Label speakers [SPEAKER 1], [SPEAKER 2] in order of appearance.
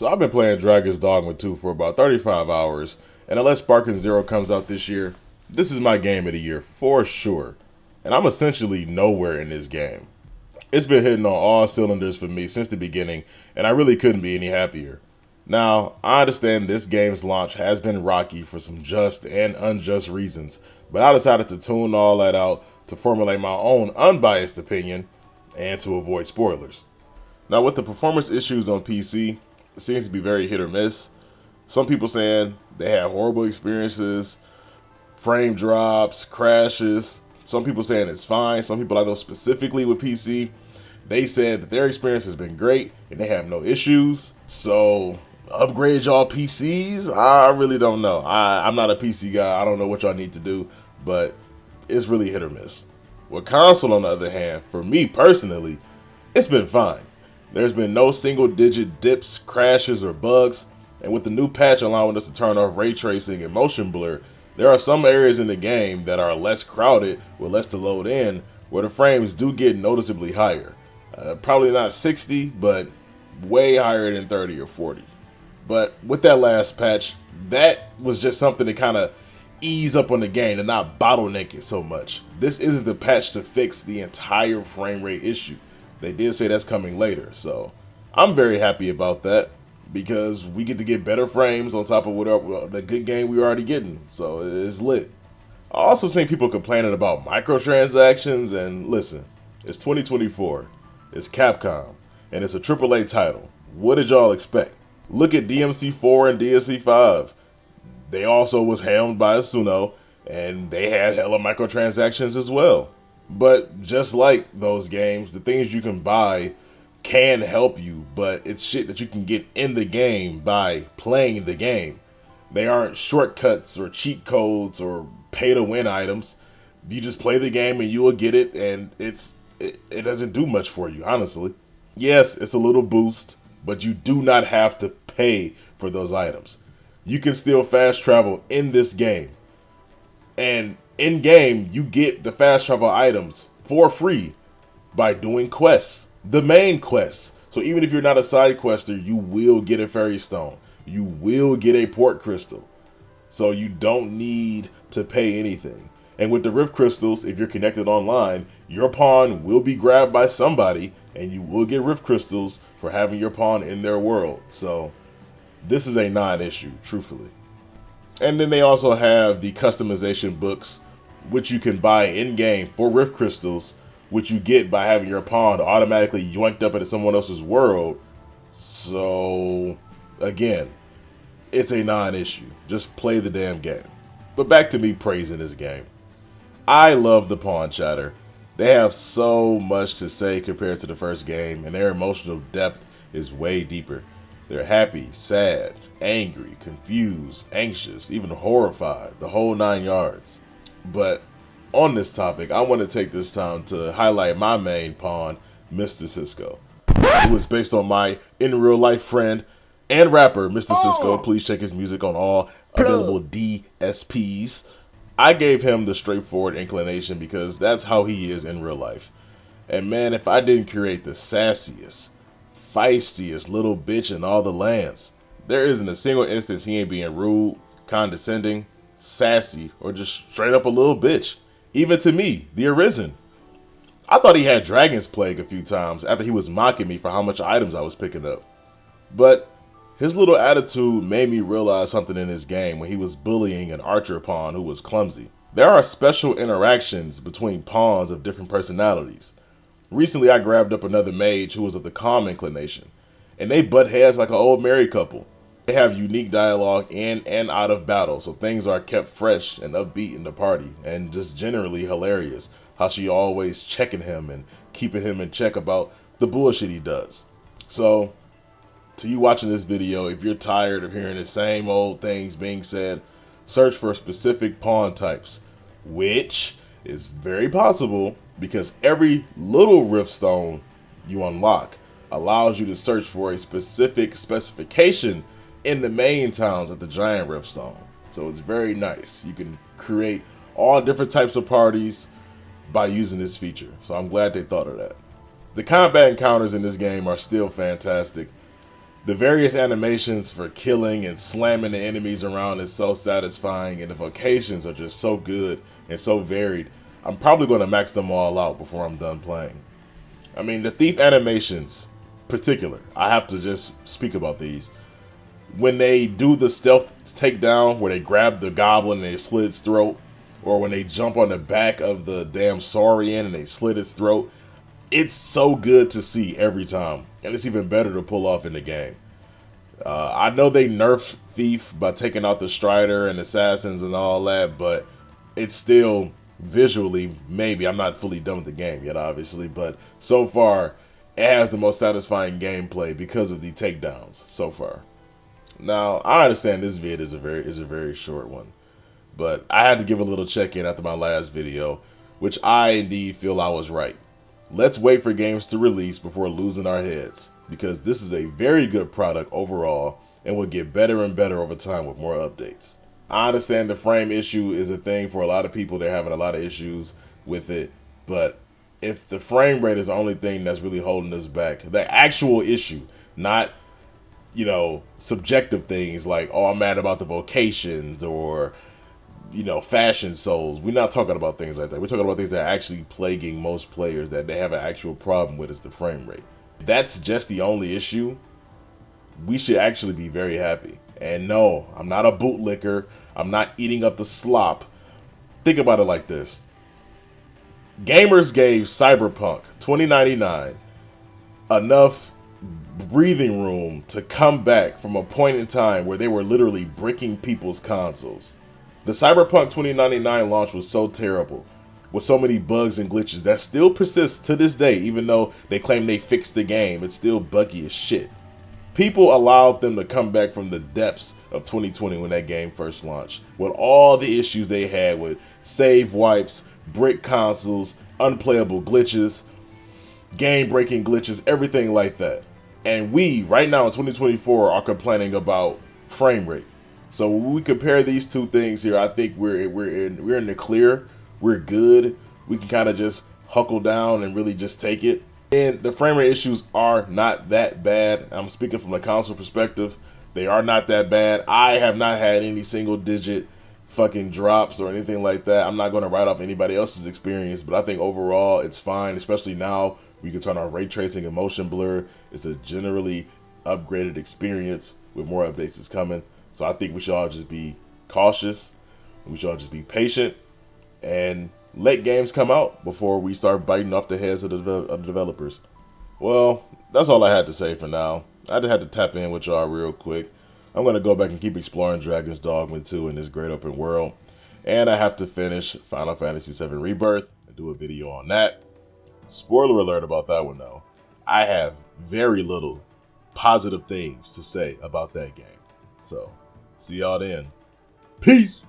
[SPEAKER 1] So I've been playing Dragon's Dogma 2 for about 35 hours, and unless Sparking Zero comes out this year, this is my game of the year for sure. And I'm essentially nowhere in this game. It's been hitting on all cylinders for me since the beginning, and I really couldn't be any happier. Now, I understand this game's launch has been rocky for some just and unjust reasons, but I decided to tune all that out to formulate my own unbiased opinion and to avoid spoilers. Now, with the performance issues on PC, it seems to be very hit or miss. Some people saying they had horrible experiences, frame drops, crashes. Some people saying it's fine. Some people I know specifically with PC, they said that their experience has been great and they have no issues. So upgrade y'all PCs? I really don't know. I'm not a PC guy. I don't know what y'all need to do, but it's really hit or miss. With console, on the other hand, for me personally, it's been fine. There's been no single digit dips, crashes, or bugs, and with the new patch allowing us to turn off ray tracing and motion blur, there are some areas in the game that are less crowded with less to load in, where the frames do get noticeably higher. Probably not 60, but way higher than 30 or 40. But with that last patch, that was just something to kind of ease up on the game and not bottleneck it so much. This isn't the patch to fix the entire frame rate issue. They did say that's coming later, so I'm very happy about that because we get to get better frames on top of whatever the good game we already getting, so it's lit. I also seen people complaining about microtransactions, and listen, it's 2024, it's Capcom, and it's a AAA title. What did y'all expect? Look at DMC4 and DMC5. They also was helmed by Asuno, and they had hella microtransactions as well. But just like those games, the things you can buy can help you, but it's shit that you can get in the game by playing the game. They aren't shortcuts or cheat codes or pay to win items. You just play the game and you will get it, and it doesn't do much for you, honestly. Yes, it's a little boost, but you do not have to pay for those items. You can still fast travel in this game. And in game, you get the fast travel items for free by doing quests, the main quests. So even if you're not a side quester, you will get a fairy stone. You will get a port crystal. So you don't need to pay anything. And with the rift crystals, if you're connected online, your pawn will be grabbed by somebody and you will get rift crystals for having your pawn in their world. So this is a non-issue, truthfully. And then they also have the customization books, which you can buy in-game for rift crystals, which you get by having your pawn automatically yoinked up into someone else's world. So, again, it's a non-issue. Just play the damn game. But back to me praising this game. I love the pawn chatter. They have so much to say compared to the first game, and their emotional depth is way deeper. They're happy, sad, angry, confused, anxious, even horrified, the whole 9 yards. But on this topic, I want to take this time to highlight my main pawn, Mr. Cisco, who is based on my in real life friend and rapper, Mr. Cisco. Please check his music on all available DSPs. I gave him the straightforward inclination because that's how he is in real life. And man, if I didn't create the sassiest, feistiest little bitch in all the lands, there isn't a single instance he ain't being rude, condescending, sassy, or just straight up a little bitch. Even to me, the Arisen. I thought he had Dragon's Plague a few times after he was mocking me for how much items I was picking up. But his little attitude made me realize something in this game when he was bullying an archer pawn who was clumsy. There are special interactions between pawns of different personalities. Recently, I grabbed up another mage who was of the calm inclination, and they butt heads like an old married couple. They have unique dialogue in and out of battle, so things are kept fresh and upbeat in the party, and just generally hilarious how she always checking him and keeping him in check about the bullshit he does. So, to you watching this video, if you're tired of hearing the same old things being said, search for specific pawn types, which is very possible because every little rift stone you unlock allows you to search for a specific specification in the main towns at the giant rift stone. So it's very nice. You can create all different types of parties by using this feature. So I'm glad they thought of that. The combat encounters in this game are still fantastic. The various animations for killing and slamming the enemies around is so satisfying, and the vocations are just so good and so varied. I'm probably going to max them all out before I'm done playing. I mean, the thief animations, particular, I have to just speak about these. When they do the stealth takedown, where they grab the goblin and they slit its throat, or when they jump on the back of the damn Saurian and they slit its throat, it's so good to see every time, and it's even better to pull off in the game. I know they nerfed Thief by taking out the Strider and Assassins and all that, but it's still visually, maybe, I'm not fully done with the game yet, obviously, but so far, it has the most satisfying gameplay because of the takedowns so far. Now, I understand this vid is a very short one, but I had to give a little check-in after my last video, which I indeed feel I was right. Let's wait for games to release before losing our heads, because this is a very good product overall and will get better and better over time with more updates. I understand the frame issue is a thing for a lot of people. They're having a lot of issues with it, but if the frame rate is the only thing that's really holding us back, the actual issue, not, you know, subjective things like, oh, I'm mad about the vocations or, you know, fashion souls. We're not talking about things like that. We're talking about things that are actually plaguing most players that they have an actual problem with, is the frame rate. If that's just the only issue, we should actually be very happy. And no, I'm not a bootlicker. I'm not eating up the slop. Think about it like this. Gamers gave Cyberpunk 2099 enough breathing room to come back from a point in time where they were literally bricking people's consoles. The Cyberpunk 2099 launch was so terrible, with so many bugs and glitches that still persist to this day. Even though they claim they fixed the game, it's still buggy as shit. People allowed them to come back from the depths of 2020 when that game first launched, with all the issues they had with save wipes, brick consoles, unplayable glitches, game-breaking glitches, everything like that. And we, right now in 2024, are complaining about frame rate. So when we compare these two things here, I think we're in the clear. We're good. We can kind of just huckle down and really just take it. And the frame rate issues are not that bad. I'm speaking from a console perspective. They are not that bad. I have not had any single digit fucking drops or anything like that. I'm not going to write off anybody else's experience, but I think overall it's fine, especially now we can turn on ray tracing and motion blur. It's a generally upgraded experience with more updates that's coming. So I think we should all just be cautious. We should all just be patient and let games come out before we start biting off the heads of the developers. Well, that's all I had to say for now. I just had to tap in with y'all real quick. I'm going to go back and keep exploring Dragon's Dogma 2 in this great open world. And I have to finish Final Fantasy VII Rebirth and do a video on that. Spoiler alert about that one though. I have very little positive things to say about that game. So, see y'all then. Peace!